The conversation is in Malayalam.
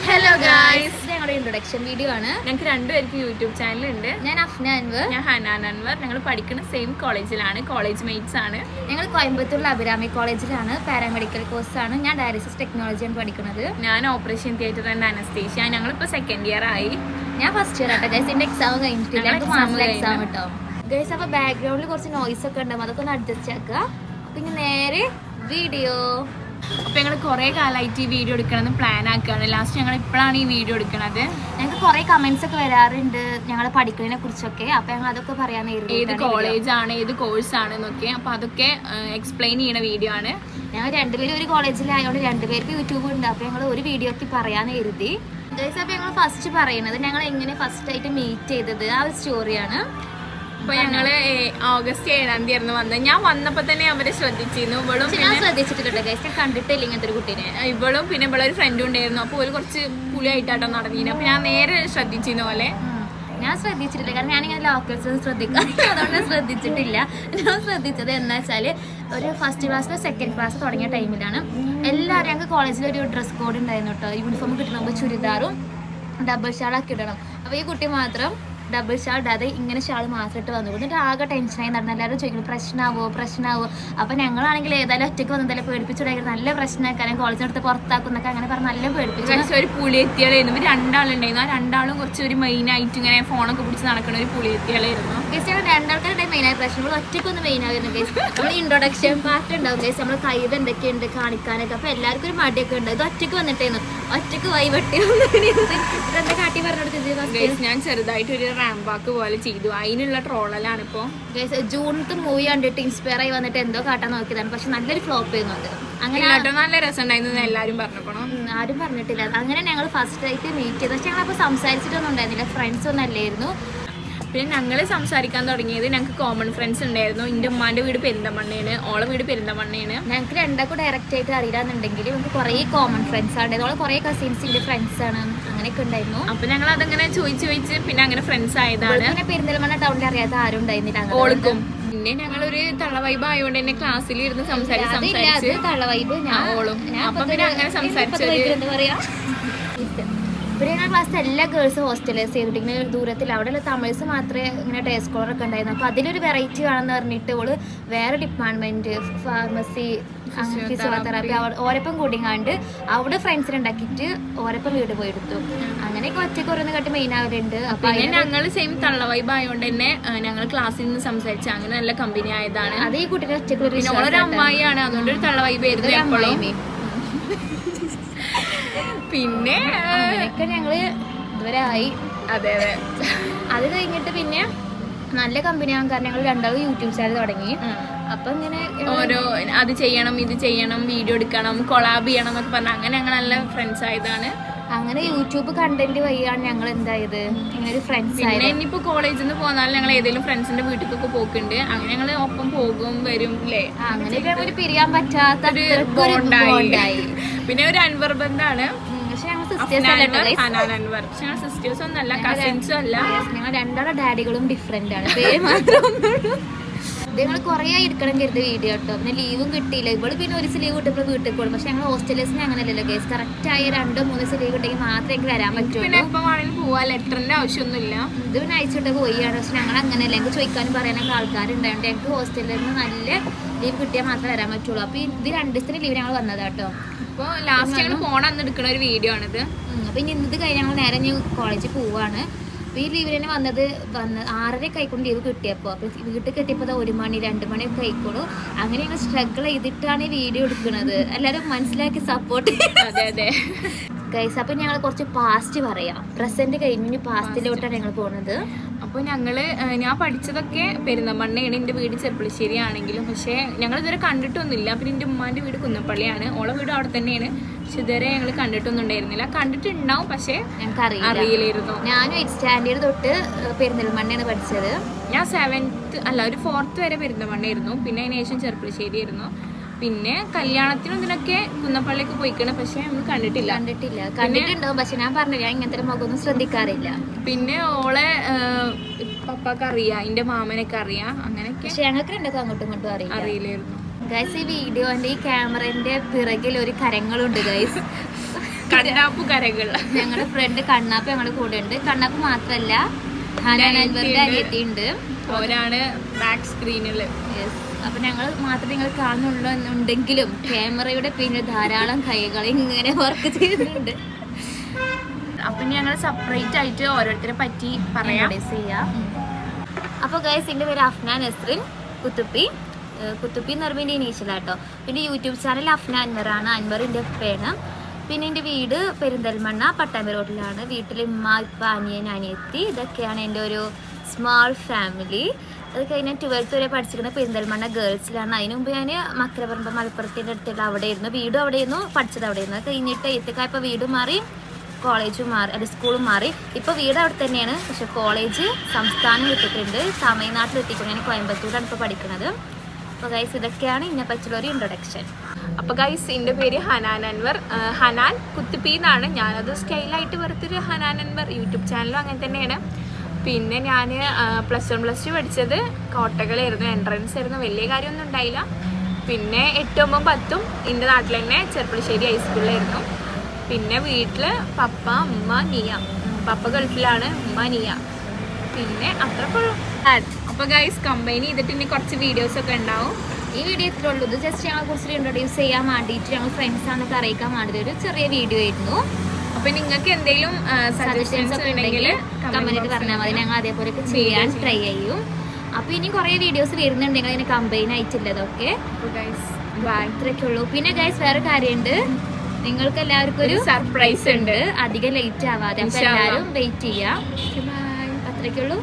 ഹലോ ഗായ്സ്, ഞങ്ങളുടെ ഇൻട്രൊഡക്ഷൻ വീഡിയോ ആണ്. ഞങ്ങൾക്ക് രണ്ടുപേർക്ക് യൂട്യൂബ് ചാനലുണ്ട്. ഞാൻ അഫ്ന അൻവർ, ഞാൻ ഹനാൻ അൻവർ. ഞങ്ങൾ പഠിക്കുന്ന സെയിം കോളേജിലാണ്, കോളേജ് മേറ്റ്സ് ആണ്. ഞങ്ങൾ കോയമ്പത്തൂരിലെ അഭിരാമി കോളേജിലാണ്, പാരാമെഡിക്കൽ കോഴ്സാണ്. ഞാൻ ഡയാലിസിസ് ടെക്നോളജിയാണ് പഠിക്കുന്നത്. ഞാൻ ഓപ്പറേഷൻ തിയേറ്റർ ആൻഡ് അനസ്തേഷ്യ. ഞങ്ങളിപ്പോൾ സെക്കൻഡ് ഇയർ ആയി. ഞാൻ ഫസ്റ്റ് ഇയർ ആട്ടോ ഗൈസ്. എൻ്റെ എക്സാം കഴിഞ്ഞിട്ടില്ല, ഞങ്ങൾക്ക് മാസത്തിലെ എക്സാം കിട്ടും ഗൈസ്. അപ്പോൾ ബാക്ക്ഗ്രൗണ്ടിൽ കുറച്ച് നോയ്സ് ഒക്കെ ഉണ്ടാവും, അതൊക്കെ ഒന്ന് അഡ്ജസ്റ്റ് ആക്കുക. പിന്നെ നേരെ വീഡിയോ. അപ്പോൾ ഞങ്ങൾ കുറേ കാലമായിട്ട് ഈ വീഡിയോ എടുക്കണമെന്ന് പ്ലാൻ ആക്കുകയാണ്. ലാസ്റ്റ് ഞങ്ങൾ ഇപ്പോഴാണ് ഈ വീഡിയോ എടുക്കുന്നത്. ഞങ്ങൾക്ക് കുറേ കമൻസ് ഒക്കെ വരാറുണ്ട് ഞങ്ങൾ പഠിക്കുന്നതിനെ കുറിച്ചൊക്കെ. അപ്പോൾ ഞങ്ങൾ അതൊക്കെ പറയാൻ ഏത് കോളേജാണ്, ഏത് കോഴ്സാണ് എന്നൊക്കെ. അപ്പോൾ അതൊക്കെ എക്സ്പ്ലെയിൻ ചെയ്യുന്ന വീഡിയോ ആണ്. ഞങ്ങൾ രണ്ടുപേരും ഒരു കോളേജിലായതുകൊണ്ട് രണ്ടുപേർക്ക് യൂട്യൂബ് ഉണ്ട്. അപ്പോൾ ഞങ്ങൾ ഒരു വീഡിയോ ഒക്കെ പറയാമെന്ന് കരുതി ഗൈസ്. അപ്പോൾ ഞങ്ങൾ ഫസ്റ്റ് പറയുന്നത് ഞങ്ങൾ എങ്ങനെ ഫസ്റ്റ് ആയിട്ട് മീറ്റ് ചെയ്തത് ആ ഒരു സ്റ്റോറിയാണ്. അപ്പോൾ ഞങ്ങൾ ഓഗസ്റ്റ് 7-ാം തീയതി ആയിരുന്നു വന്നത്. ഞാൻ വന്നപ്പോൾ തന്നെ അവരെ ശ്രദ്ധിച്ചിരുന്നു. ഇവളും ഞാൻ ശ്രദ്ധിച്ചിട്ടുണ്ട് ഗൈസ്, ഞാൻ കണ്ടിട്ടില്ല ഇങ്ങനത്തെ ഒരു കുട്ടീനെ. ഇവളും പിന്നെ ഇവിടെ ഒരു ഫ്രണ്ടും ഉണ്ടായിരുന്നു. അപ്പോൾ ഒരു കുറച്ച് പുലിയായിട്ടാട്ടോ നടന്നിരുന്നു. അപ്പോൾ ഞാൻ നേരെ ശ്രദ്ധിച്ചിരുന്ന പോലെ ഞാൻ ശ്രദ്ധിച്ചിട്ടില്ല, കാരണം ഞാനിങ്ങനെ ലോക്കൽസ് ശ്രദ്ധിക്കാറില്ല, അതുകൊണ്ട് ശ്രദ്ധിച്ചിട്ടില്ല. ഞാൻ ശ്രദ്ധിച്ചത് എന്താ വെച്ചാൽ ഒരു ഫസ്റ്റ് ക്ലാസ്സിലോ സെക്കൻഡ് ക്ലാസ് തുടങ്ങിയ ടൈമിലാണ് എല്ലാവരും ഞങ്ങൾക്ക് കോളേജിൽ ഒരു ഡ്രസ് കോഡ് ഉണ്ടായിരുന്നു കേട്ടോ. യൂണിഫോം കിട്ടണമെങ്കിൽ ചുരിദാറും ഡബിൾ ഷാളൊക്കെ ഇടണം. അപ്പോൾ ഈ കുട്ടി മാത്രം ഡബിൾ ഷാൾ ഇടാതെ ഇങ്ങനെ ഷാൾ മാത്രം ഇട്ട് വന്നു. എന്നിട്ട് ആകെ ടെൻഷനായി നടന്നു. എല്ലാവരും ചോദിക്കുന്നു പ്രശ്നമാവോ. അപ്പോൾ ഞങ്ങളാണെങ്കിൽ ഏതായാലും ഒറ്റയ്ക്ക് വന്നതല്ലേ, പേടിപ്പിച്ചുണ്ടായിരുന്നു. നല്ല പ്രശ്നമാക്കാനും കോളേജിനടുത്ത് പുറത്താക്കുന്നൊക്കെ അങ്ങനെ പറഞ്ഞ് നല്ല പേടിപ്പിച്ചു. ഒരു പുളിയെത്തിയാലായിരുന്നു. ഇവർ രണ്ടാളുണ്ടായിരുന്നു. ആ രണ്ടാളും കുറച്ച് ഒരു മെയിനായിട്ട് ഇങ്ങനെ ഫോണൊക്കെ പിടിച്ച് നടക്കുന്ന ഒരു പുളിയെത്തിയാലായിരുന്നു. ഗേസ് ഞങ്ങൾ രണ്ടാൾക്കാരുടെ മെയിനായ പ്രശ്നം ഒറ്റയ്ക്കൊന്ന് മെയിനായിരുന്നു ഗേസ്. നമ്മൾ ഇൻട്രൊഡക്ഷൻ പാർട്ട് ഉണ്ടാവും ഗേസ്, നമ്മൾ കയ്യിൽ എന്തൊക്കെയുണ്ട് കാണിക്കാനൊക്കെ. അപ്പോൾ എല്ലാവർക്കും ഒരു മടിയൊക്കെ ഉണ്ട്. ഇത് ഒറ്റയ്ക്ക് വന്നിട്ടായിരുന്നു, ഒറ്റയ്ക്ക് വൈവട്ടി എന്താ കാട്ടി പറഞ്ഞെടുത്ത് ഞാൻ ചെറുതായിട്ടൊരു റാമ്പാക്ക് പോലെ ചെയ്തു. അതിനുള്ള ട്രോളലാണ് ഇപ്പോൾ. ജൂണത്തെ മൂവി കണ്ടിട്ട് ഇൻസ്പയർ ആയി വന്നിട്ട് എന്തോ കാട്ടാൻ നോക്കിയതാണ്, പക്ഷെ നല്ലൊരു ഫ്ലോപ്പ് ചെയ്യുന്നുണ്ട്. അങ്ങനെ നല്ല രസം ഉണ്ടായിരുന്നു എല്ലാവരും പറഞ്ഞപ്പോണോ. ആരും പറഞ്ഞിട്ടില്ല. അങ്ങനെ ഞങ്ങൾ ഫസ്റ്റ് ആയിട്ട് മീറ്റ് ചെയ്തു. പക്ഷെ ഞങ്ങളപ്പോൾ സംസാരിച്ചിട്ടൊന്നും ഉണ്ടായിരുന്നില്ല, ഫ്രണ്ട്സ് ഒന്നും അല്ലായിരുന്നു. പിന്നെ ഞങ്ങൾ സംസാരിക്കാൻ തുടങ്ങിയത് ഞങ്ങൾക്ക് കോമൺ ഫ്രണ്ട്സ് ഉണ്ടായിരുന്നു. എൻ്റെ ഉമ്മാൻ്റെ വീട് പെരിന്തമണ്ണയാണ്, ഓളെ വീട് പെരിന്തമണ്ണയാണ്. ഞങ്ങൾക്ക് രണ്ടാൾക്കും ഡയറക്റ്റ് ആയിട്ട് അറിയില്ലാന്നുണ്ടെങ്കിൽ നമുക്ക് കുറേ കോമൺ ഫ്രണ്ട്സ് ആണ്, ഓളെ കുറേ കസിൻസിൻ്റെ ഫ്രണ്ട്സ് ആണ്, അങ്ങനെയൊക്കെ ഉണ്ടായിരുന്നു. അപ്പോൾ ഞങ്ങൾ അതങ്ങനെ ചോദിച്ച് പിന്നെ അങ്ങനെ ഫ്രണ്ട്സ് ആയതാണ്. പിന്നെ പെരിന്തൽമണ്ണ ടൗണിൽ അറിയാത്ത ആരും ഉണ്ടായിരുന്നില്ല ഓൾക്കും. പിന്നെ ഞങ്ങളൊരു തള്ളവൈബ് ആയതുകൊണ്ട് തന്നെ ക്ലാസ്സിൽ ഇരുന്ന് സംസാരിച്ച് തള്ളവൈബ് ഓളും. അപ്പം പിന്നെ അങ്ങനെ സംസാരിച്ചത് എന്താ പറയാ. പിന്നെ ഞങ്ങളുടെ ക്ലാസ്സിൽ എല്ലാ ഗേൾസും ഹോസ്റ്റലേഴ്സ് ചെയ്തിട്ട് ഇങ്ങനെ ദൂരത്തിൽ അവിടെയുള്ള തമിഴ്സ് മാത്രമേ ഇങ്ങനെ ഡേ സ്കോളറൊക്കെ ഉണ്ടായിരുന്നു. അപ്പോൾ അതിലൊരു വെറൈറ്റി വേണമെന്ന് പറഞ്ഞിട്ട് ഓള് വേറെ ഡിപ്പാർട്ട്മെൻറ്റ് ഫാർമസി ഫിസിയോതെറാപ്പി ഓരപ്പം കൂടിങ്ങാണ്ട് അവിടെ ഫ്രണ്ട്സിനെ ഉണ്ടാക്കിയിട്ട് ഓരപ്പം വീട് പോയെടുത്തു. അങ്ങനെയൊക്കെ ഒറ്റയ്ക്ക് ഓരോന്ന് കട്ട് മെയിൻ ആവലുണ്ട്. അപ്പോൾ പിന്നെ ഞങ്ങൾ സെയിം തള്ള വൈബ് ആയതുകൊണ്ട് തന്നെ ഞങ്ങൾ ക്ലാസ്സിൽ നിന്ന് സംസാരിച്ച് അങ്ങനെ നല്ല കമ്പനി ആയതാണ്. അത് ഈ കുട്ടീനെ ഒറ്റയ്ക്ക് ഒരു അമ്മായിയാണ്, അതുകൊണ്ട് ഒരു തള്ള വൈബ് ആയിരുന്നു. പിന്നെ അങ്ങനെയൊക്കെ ഞങ്ങള് ഇതുവരെ ആയി. അതെ. അത് കഴിഞ്ഞിട്ട് പിന്നെ നല്ല കമ്പനിയാകും, കാരണം ഞങ്ങൾ രണ്ടാളും യൂട്യൂബ് ചാനൽ തുടങ്ങി. അപ്പൊ ഇങ്ങനെ ഓരോ അത് ചെയ്യണം ഇത് ചെയ്യണം, വീഡിയോ എടുക്കണം, കൊളാബ് ചെയ്യണം എന്നൊക്കെ പറഞ്ഞാൽ അങ്ങനെ ഞങ്ങൾ നല്ല ഫ്രണ്ട്സ് ആയതാണ്. അങ്ങനെ യൂട്യൂബ് കണ്ടന്റ് വഴിയാണ് ഞങ്ങൾ എന്തായത് ഇങ്ങനെ ഒരു ഫ്രണ്ട്സ് ആയത്. പിന്നെ ഇനിയിപ്പോൾ കോളേജിൽ നിന്ന് പോന്നാലും ഞങ്ങൾ ഏതെങ്കിലും ഫ്രണ്ട്സിന്റെ വീട്ടിലൊക്കെ പോക്കുണ്ട്. അങ്ങനെ ഞങ്ങൾ ഒപ്പം പോകും വരും അല്ലേ. അങ്ങനെയൊക്കെ ഒരു പിരിയാൻ പറ്റാത്ത ബോണ്ടായി. പിന്നെ ഒരു അൻവർ ബന്ധാണ്. പക്ഷെ ഞങ്ങൾ സിസ്റ്റേഴ്സ് ഒന്നല്ല, കസിൻസും അല്ല. ഞങ്ങൾ രണ്ടാളുടെ ഡാഡികളും ഡിഫറെന്റ് ആണ്, പേര് മാത്രം. ഇത് ഞങ്ങൾ കുറേ എടുക്കണം കരുതി വീഡിയോ കേട്ടോ. പിന്നെ ലീവും കിട്ടിയില്ല. ഇവിടെ പിന്നെ ഒരു ലീവ് കിട്ടുമ്പോൾ വീട്ടിൽ പോകും. പക്ഷെ ഞങ്ങൾ ഹോസ്റ്റലേഴ്സിന് അങ്ങനെയല്ലല്ലോ കേസ്, കറക്റ്റായി 2-3 ലീവ് ഉണ്ടെങ്കിൽ മാത്രമേ എനിക്ക് വരാൻ പറ്റുള്ളൂ. പിന്നെ എപ്പോൾ വേണമെങ്കിലും പോവാ, ലെറ്ററിന്റെ ആവശ്യമൊന്നുമില്ല. ഇത് പിന്നെ അയച്ചിട്ട് പോയാണ്. പക്ഷെ ഞങ്ങൾ അങ്ങനെയല്ല, ഞങ്ങൾക്ക് ചോദിക്കാനും പറയാനൊക്കെ ആൾക്കാരുണ്ടായതുകൊണ്ട് ഞങ്ങൾക്ക് ഹോസ്റ്റലിൽ നിന്ന് നല്ല ലീവ് കിട്ടിയാൽ മാത്രമേ വരാൻ പറ്റുള്ളൂ. അപ്പോൾ ഇത് 2 ദിവസത്തിന് ലീവ് ഞങ്ങൾ വന്നതാട്ടോ. അപ്പോൾ ലാസ്റ്റ് ഞങ്ങൾ പോകണമെന്ന് എടുക്കുന്ന ഒരു വീഡിയോ ആണിത്. അപ്പോൾ ഇനി ഇത് കഴിഞ്ഞ് ഞങ്ങൾ നേരെ കോളേജിൽ പോവാണ്. അപ്പോൾ ഈ ലീവിൽ തന്നെ വന്ന് 6:30 ആയിക്കൊണ്ട് ലീവ് കിട്ടിയപ്പോൾ. അപ്പോൾ വീട്ടിൽ കിട്ടിയപ്പോൾ 1 മണി 2 മണിയൊക്കെ ആയിക്കോളൂ. അങ്ങനെ ഞങ്ങൾ സ്ട്രഗിൾ ചെയ്തിട്ടാണ് ഈ വീഡിയോ എടുക്കുന്നത്. എല്ലാവരും മനസ്സിലാക്കി സപ്പോർട്ട്. അതെ ഗൈസ്, അപ്പോൾ ഞങ്ങൾ കുറച്ച് പാസ്റ്റ് പറയാം. പ്രസന്റ് കഴിഞ്ഞ് പാസ്റ്റിലോട്ടാണ് ഞങ്ങൾ പോകുന്നത്. അപ്പോൾ ഞാൻ പഠിച്ചതൊക്കെ പെരിന്തമണ്ണയാണ്, എൻ്റെ വീട് ചെർപ്പുളശ്ശേരി ആണെങ്കിലും. പക്ഷേ ഞങ്ങൾ ഇതുവരെ കണ്ടിട്ടൊന്നുമില്ല. പിന്നെ എൻ്റെ ഉമ്മാൻ്റെ വീട് കുന്നപ്പള്ളിയാണ്, ഓളെ വീട് അവിടെ തന്നെയാണ്. പക്ഷെ ഇതുവരെ ഞങ്ങൾ കണ്ടിട്ടൊന്നും ഉണ്ടായിരുന്നില്ല. കണ്ടിട്ടുണ്ടാവും, പക്ഷേ ഞങ്ങൾക്ക് അറിയില്ലായിരുന്നു. ഞാനും 8th സ്റ്റാൻഡേർഡ് തൊട്ട് പെരിന്തൽമണ്ണയാണ് പഠിച്ചത്. ഞാൻ 4th വരെ പെരിന്തമണ്ണയായിരുന്നു. പിന്നെ അതിന് ശേഷം ചെർപ്പുളശ്ശേരി ആയിരുന്നു. പിന്നെ കല്യാണത്തിനും ഇതിനൊക്കെ കുന്നപ്പള്ളിയൊക്കെ പോയിക്കണം, പക്ഷെ നമ്മൾ കണ്ടിട്ടുണ്ടാവും. പക്ഷെ ഞാൻ പറഞ്ഞില്ല, ഞാൻ ഇങ്ങനത്തെ മുഖമൊന്നും ശ്രദ്ധിക്കാറില്ല. പിന്നെ ഓളെ പപ്പാക്ക് അറിയാം, എൻ്റെ മാമനൊക്കെ അറിയാം, അങ്ങനെയൊക്കെ. പക്ഷെ ഞങ്ങൾക്ക് രണ്ടൊക്കെ അങ്ങോട്ടും ഇങ്ങോട്ടും അറിയില്ലായിരുന്നു. ഗൈസ്, ഈ വീഡിയോന്റെ ഈ ക്യാമറന്റെ പിറകിൽ ഒരു കരങ്ങളുണ്ട് ഗൈസ്. കണ്ണാപ്പു കരകൾ. ഞങ്ങളുടെ ഫ്രണ്ട് കണ്ണാപ്പ് ഞങ്ങളുടെ കൂടെ ഉണ്ട്. കണ്ണാപ്പ് മാത്രല്ല ഹനാൻ അൻവറിന്റെ അനിയത്തി ഉണ്ട്. അവരാണ് ബാക്ക് സ്ക്രീനില്. അപ്പൊ ഞങ്ങൾ മാത്രം നിങ്ങൾ കാണുന്നുള്ളൂ എന്നുണ്ടെങ്കിലും ക്യാമറയുടെ പിന്നിൽ ധാരാളം കൈകൾ ഇങ്ങനെ വർക്ക് ചെയ്യുന്നുണ്ട്. അപ്പൊ ഞങ്ങൾ സെപ്പറേറ്റ് ആയിട്ട് ഓരോരുത്തരെ പറ്റി പറയാം. അപ്പോൾ ഗൈസ് എൻ്റെ പേര് അഫ്ന നസ്രിൻ കുത്തുപ്പി. കുത്തുപ്പി എന്ന് പറയുമ്പോൾ എൻ്റെ ഇനീഷ്യലാട്ടോ. പിന്നെ യൂട്യൂബ് ചാനൽ അഫ്ന അൻവറാണ്. അൻവറിൻ്റെ പേണ്. പിന്നെ എൻ്റെ വീട് പെരിന്തൽമണ്ണ പട്ടാമ്പി റോഡിലാണ്. വീട്ടിൽ ഉമ്മ ഇപ്പ അനിയൻ അനിയത്തി ഇതൊക്കെയാണ് എൻ്റെ ഒരു സ്മാൾ ഫാമിലി. അത് കഴിഞ്ഞാൽ 12th വരെ പഠിച്ചിരിക്കുന്നത് പെരിന്തൽമണ്ണ ഗേൾസിലാണ്. അതിന് മുമ്പ് ഞാൻ മക്കരപ്പറമ്പ് മലപ്പുറത്തിൻ്റെ അടുത്തുള്ള അവിടെ ആയിരുന്നു. വീടും അവിടെയായിരുന്നു, പഠിച്ചത് അവിടെയായിരുന്നു. അത് കഴിഞ്ഞിട്ട് 8th ആയപ്പോൾ വീട് മാറി, കോളേജും മാറി, അല്ല സ്കൂളും മാറി. ഇപ്പോൾ വീട് അവിടെ തന്നെയാണ്. പക്ഷെ കോളേജ് സംസ്ഥാനം വിട്ടിട്ടുണ്ട്, തമിഴ്നാട്ടിൽ എത്തിക്കൊണ്ട്. ഞാൻ കോയമ്പത്തൂരാണ് ഇപ്പോൾ പഠിക്കുന്നത്. അപ്പോൾ ഗൈസ് ഇതൊക്കെയാണ് ഇതിനെ പറ്റിയുള്ള ഒരു ഇൻട്രൊഡക്ഷൻ. അപ്പോൾ ഗൈസ് എൻ്റെ പേര് ഹനാൻ അൻവർ. ഹനാൻ കുത്തുപ്പി എന്നാണ്. ഞാനത് സ്റ്റൈലായിട്ട് വെറുത്തൊരു ഹനാൻ അൻവർ. യൂട്യൂബ് ചാനലും അങ്ങനെ തന്നെയാണ്. പിന്നെ ഞാൻ +1 +2 പഠിച്ചത് കോട്ടകളായിരുന്നു. എൻട്രൻസ് ആയിരുന്നു, വലിയ കാര്യമൊന്നും ഉണ്ടായില്ല. പിന്നെ 8, 9, 10 എൻ്റെ നാട്ടിൽ തന്നെ ചെർപ്പുളശ്ശേരി ഹൈസ്കൂളിലായിരുന്നു. പിന്നെ വീട്ടിൽ പപ്പ, ഉമ്മ, നിയ. പപ്പ ഗൾഫിലാണ്, ഉമ്മ നിയ. പിന്നെ അത്രക്കുള്ളൂ. അപ്പോൾ ഗൈസ് കമ്പൈൻ ചെയ്തിട്ട് ഇനി കുറച്ച് വീഡിയോസൊക്കെ ഉണ്ടാവും. ഈ വീഡിയോ ഇത്രേ ഉള്ളൂ. ഇത് ജസ്റ്റ് ഞങ്ങളെ കുറിച്ച് ഇൻട്രൊഡ്യൂസ് ചെയ്യാൻ വേണ്ടിയിട്ട് ഞങ്ങൾ ഫ്രണ്ട്സാണെന്നൊക്കെ അറിയിക്കാൻ വേണ്ടിയിട്ട് ഒരു ചെറിയ വീഡിയോ ആയിരുന്നു. അപ്പോൾ നിങ്ങൾക്ക് എന്തെങ്കിലും സജഷൻസ് ഒക്കെ ഉണ്ടെങ്കിൽ കമൻറ്റ് പറഞ്ഞാൽ മതി. ഞങ്ങൾ അതേപോലെയൊക്കെ ചെയ്യാൻ ട്രൈ ചെയ്യും. അപ്പോൾ ഇനി കുറേ വീഡിയോസ് വരുന്നുണ്ടെങ്കിൽ അതിന് കമ്പൈൻ ആയിട്ടുള്ളതൊക്കെ. ഇത്രയൊക്കെ ഉള്ളൂ. പിന്നെ ഗൈസ് വേറെ കാര്യമുണ്ട്, നിങ്ങൾക്ക് എല്ലാവർക്കും ഒരു സർപ്രൈസ് ഉണ്ട്. അധികം ലേറ്റ് ആവാതെ. അപ്പോൾ എല്ലാവരും വെയിറ്റ് ചെയ്യാം. അത്രയൊക്കെ ഉള്ളൂ.